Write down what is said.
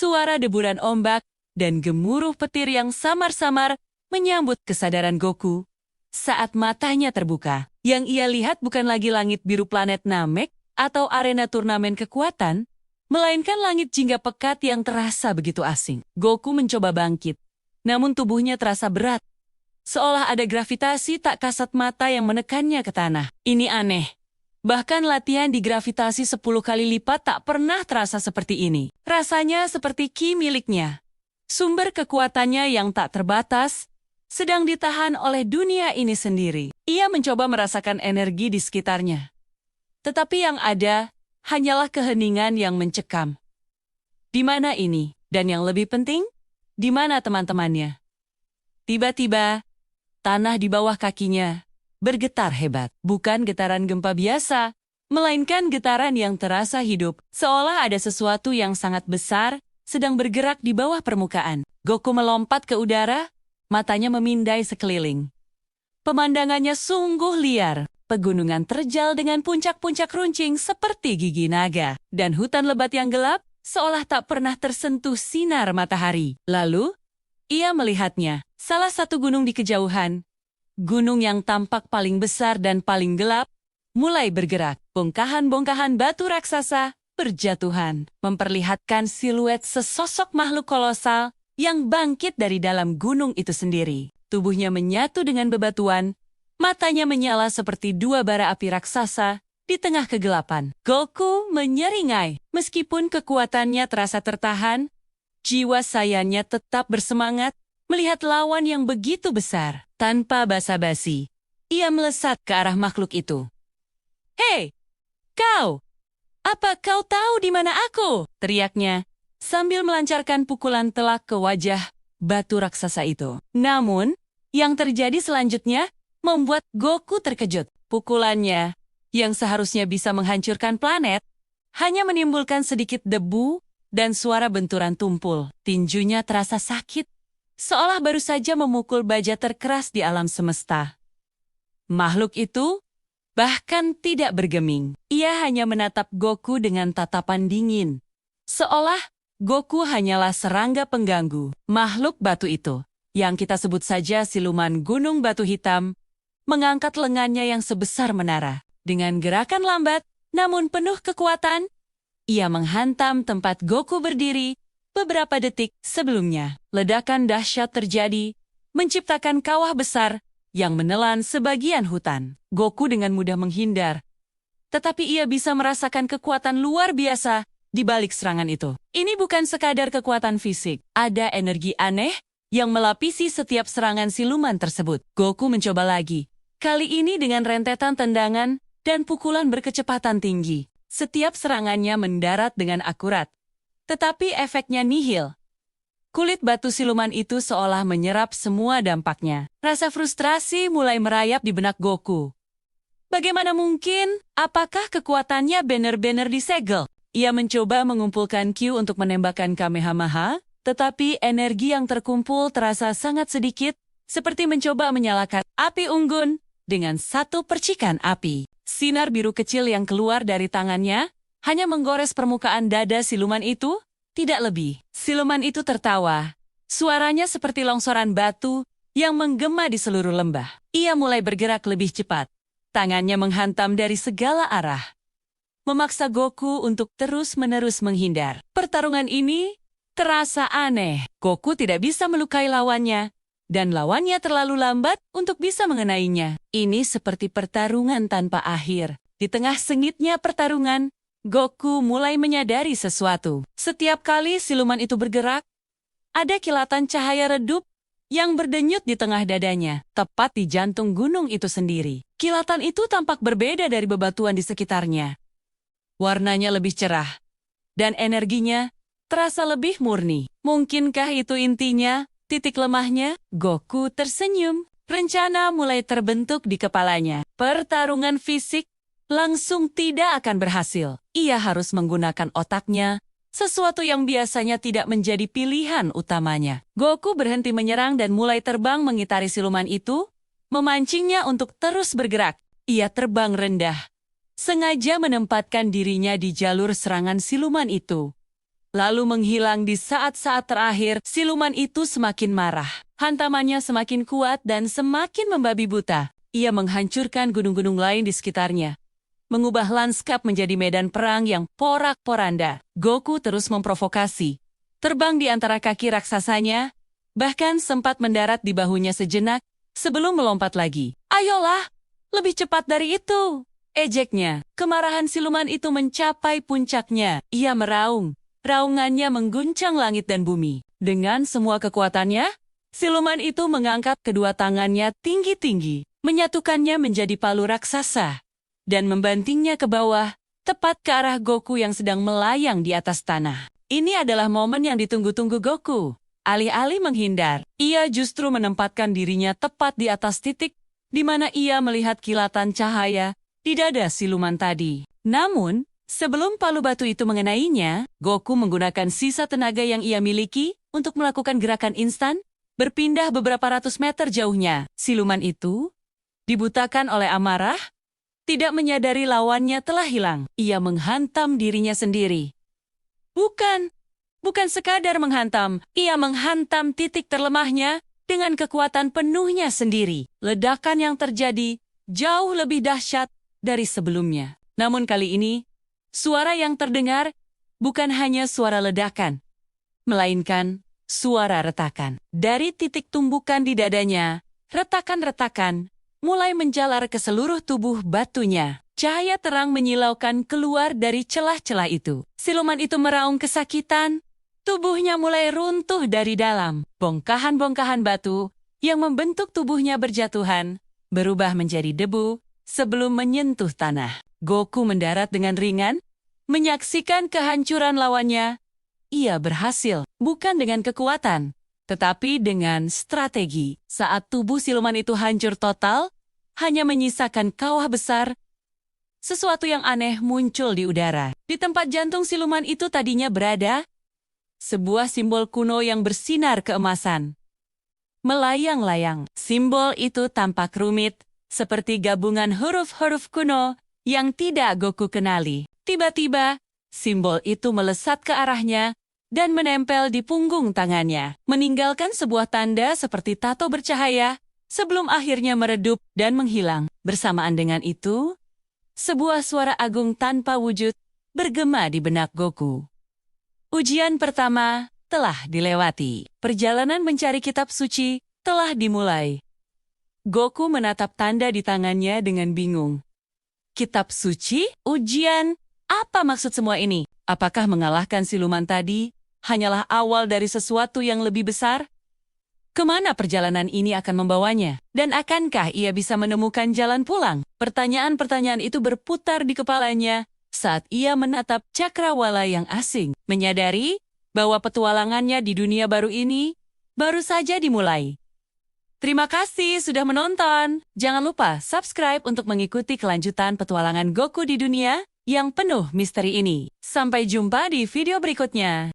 suara deburan ombak, dan gemuruh petir yang samar-samar menyambut kesadaran Goku. Saat matanya terbuka, yang ia lihat bukan lagi langit biru planet Namek atau arena turnamen kekuatan, melainkan langit jingga pekat yang terasa begitu asing. Goku mencoba bangkit, namun tubuhnya terasa berat, seolah ada gravitasi tak kasat mata yang menekannya ke tanah. Ini aneh. Bahkan latihan di gravitasi 10 kali lipat tak pernah terasa seperti ini. Rasanya seperti ki miliknya. Sumber kekuatannya yang tak terbatas sedang ditahan oleh dunia ini sendiri. Ia mencoba merasakan energi di sekitarnya. Tetapi yang ada hanyalah keheningan yang mencekam. Di mana ini? Dan yang lebih penting, di mana teman-temannya? Tiba-tiba, tanah di bawah kakinya bergetar hebat. Bukan getaran gempa biasa, melainkan getaran yang terasa hidup, seolah ada sesuatu yang sangat besar sedang bergerak di bawah permukaan. Goku melompat ke udara, matanya memindai sekeliling. Pemandangannya sungguh liar. Pegunungan terjal dengan puncak-puncak runcing seperti gigi naga, dan hutan lebat yang gelap seolah tak pernah tersentuh sinar matahari. Lalu, ia melihatnya, salah satu gunung di kejauhan. Gunung yang tampak paling besar dan paling gelap, mulai bergerak. Bongkahan-bongkahan batu raksasa berjatuhan, memperlihatkan siluet sesosok makhluk kolosal yang bangkit dari dalam gunung itu sendiri. Tubuhnya menyatu dengan bebatuan, matanya menyala seperti dua bara api raksasa di tengah kegelapan. Goku menyeringai. Meskipun kekuatannya terasa tertahan, jiwa sayannya tetap bersemangat melihat lawan yang begitu besar. Tanpa basa-basi, ia melesat ke arah makhluk itu. "Hei, kau! Apa kau tahu di mana aku?" teriaknya, sambil melancarkan pukulan telak ke wajah batu raksasa itu. Namun, yang terjadi selanjutnya membuat Goku terkejut. Pukulannya, yang seharusnya bisa menghancurkan planet, hanya menimbulkan sedikit debu dan suara benturan tumpul. Tinjunya terasa sakit, seolah baru saja memukul baja terkeras di alam semesta. Makhluk itu bahkan tidak bergeming. Ia hanya menatap Goku dengan tatapan dingin, seolah Goku hanyalah serangga pengganggu. Makhluk batu itu, yang kita sebut saja siluman gunung batu hitam, mengangkat lengannya yang sebesar menara. Dengan gerakan lambat, namun penuh kekuatan, ia menghantam tempat Goku berdiri. Beberapa detik sebelumnya, ledakan dahsyat terjadi, menciptakan kawah besar yang menelan sebagian hutan. Goku dengan mudah menghindar, tetapi ia bisa merasakan kekuatan luar biasa di balik serangan itu. Ini bukan sekadar kekuatan fisik, ada energi aneh yang melapisi setiap serangan siluman tersebut. Goku mencoba lagi, kali ini dengan rentetan tendangan dan pukulan berkecepatan tinggi. Setiap serangannya mendarat dengan akurat, tetapi efeknya nihil. Kulit batu siluman itu seolah menyerap semua dampaknya. Rasa frustrasi mulai merayap di benak Goku. Bagaimana mungkin? Apakah kekuatannya benar-benar disegel? Ia mencoba mengumpulkan Q untuk menembakkan Kamehameha, tetapi energi yang terkumpul terasa sangat sedikit, seperti mencoba menyalakan api unggun dengan satu percikan api. Sinar biru kecil yang keluar dari tangannya hanya menggores permukaan dada siluman itu, tidak lebih. Siluman itu tertawa. Suaranya seperti longsoran batu yang menggema di seluruh lembah. Ia mulai bergerak lebih cepat. Tangannya menghantam dari segala arah, memaksa Goku untuk terus-menerus menghindar. Pertarungan ini terasa aneh. Goku tidak bisa melukai lawannya, dan lawannya terlalu lambat untuk bisa mengenainya. Ini seperti pertarungan tanpa akhir. Di tengah sengitnya pertarungan, Goku mulai menyadari sesuatu. Setiap kali siluman itu bergerak, ada kilatan cahaya redup yang berdenyut di tengah dadanya, tepat di jantung gunung itu sendiri. Kilatan itu tampak berbeda dari bebatuan di sekitarnya. Warnanya lebih cerah, dan energinya terasa lebih murni. Mungkinkah itu intinya, titik lemahnya? Goku tersenyum. Rencana mulai terbentuk di kepalanya. Pertarungan fisik langsung tidak akan berhasil. Ia harus menggunakan otaknya, sesuatu yang biasanya tidak menjadi pilihan utamanya. Goku berhenti menyerang dan mulai terbang mengitari siluman itu, memancingnya untuk terus bergerak. Ia terbang rendah, sengaja menempatkan dirinya di jalur serangan siluman itu. lalu menghilang di saat-saat terakhir. Siluman itu semakin marah. Hantamannya semakin kuat dan semakin membabi buta. Ia menghancurkan gunung-gunung lain di sekitarnya, mengubah lanskap menjadi medan perang yang porak-poranda. Goku terus memprovokasi, terbang di antara kaki raksasanya, bahkan sempat mendarat di bahunya sejenak sebelum melompat lagi. "Ayolah, lebih cepat dari itu!" ejeknya. Kemarahan siluman itu mencapai puncaknya. Ia meraung. Raungannya mengguncang langit dan bumi. Dengan semua kekuatannya, siluman itu mengangkat kedua tangannya tinggi-tinggi, menyatukannya menjadi palu raksasa, dan membantingnya ke bawah, tepat ke arah Goku yang sedang melayang di atas tanah. Ini adalah momen yang ditunggu-tunggu Goku. Alih-alih menghindar, ia justru menempatkan dirinya tepat di atas titik di mana ia melihat kilatan cahaya di dada siluman tadi. Namun, sebelum palu batu itu mengenainya, Goku menggunakan sisa tenaga yang ia miliki untuk melakukan gerakan instan, berpindah beberapa ratus meter jauhnya. Siluman itu dibutakan oleh amarah, tidak menyadari lawannya telah hilang. Ia menghantam dirinya sendiri. Bukan sekadar menghantam, ia menghantam titik terlemahnya dengan kekuatan penuhnya sendiri. Ledakan yang terjadi jauh lebih dahsyat dari sebelumnya. Namun kali ini, suara yang terdengar bukan hanya suara ledakan, melainkan suara retakan. Dari titik tumbukan di dadanya, retakan-retakan mulai menjalar ke seluruh tubuh batunya. Cahaya terang menyilaukan keluar dari celah-celah itu. Siluman itu meraung kesakitan. Tubuhnya mulai runtuh dari dalam. Bongkahan-bongkahan batu yang membentuk tubuhnya berjatuhan, berubah menjadi debu sebelum menyentuh tanah. Goku mendarat dengan ringan, menyaksikan kehancuran lawannya. Ia berhasil, bukan dengan kekuatan, tetapi dengan strategi. Saat tubuh siluman itu hancur total, hanya menyisakan kawah besar, sesuatu yang aneh muncul di udara. Di tempat jantung siluman itu tadinya berada sebuah simbol kuno yang bersinar keemasan, melayang-layang. Simbol itu tampak rumit, seperti gabungan huruf-huruf kuno yang tidak Goku kenali. Tiba-tiba, simbol itu melesat ke arahnya dan menempel di punggung tangannya, meninggalkan sebuah tanda seperti tato bercahaya sebelum akhirnya meredup dan menghilang. Bersamaan dengan itu, sebuah suara agung tanpa wujud bergema di benak Goku. Ujian pertama telah dilewati. Perjalanan mencari kitab suci telah dimulai. Goku menatap tanda di tangannya dengan bingung. Kitab suci? Ujian? Apa maksud semua ini? Apakah mengalahkan siluman tadi hanyalah awal dari sesuatu yang lebih besar? Kemana perjalanan ini akan membawanya? Dan akankah ia bisa menemukan jalan pulang? Pertanyaan-pertanyaan itu berputar di kepalanya saat ia menatap cakrawala yang asing, menyadari bahwa petualangannya di dunia baru ini baru saja dimulai. Terima kasih sudah menonton. Jangan lupa subscribe untuk mengikuti kelanjutan petualangan Goku di dunia yang penuh misteri ini. Sampai jumpa di video berikutnya.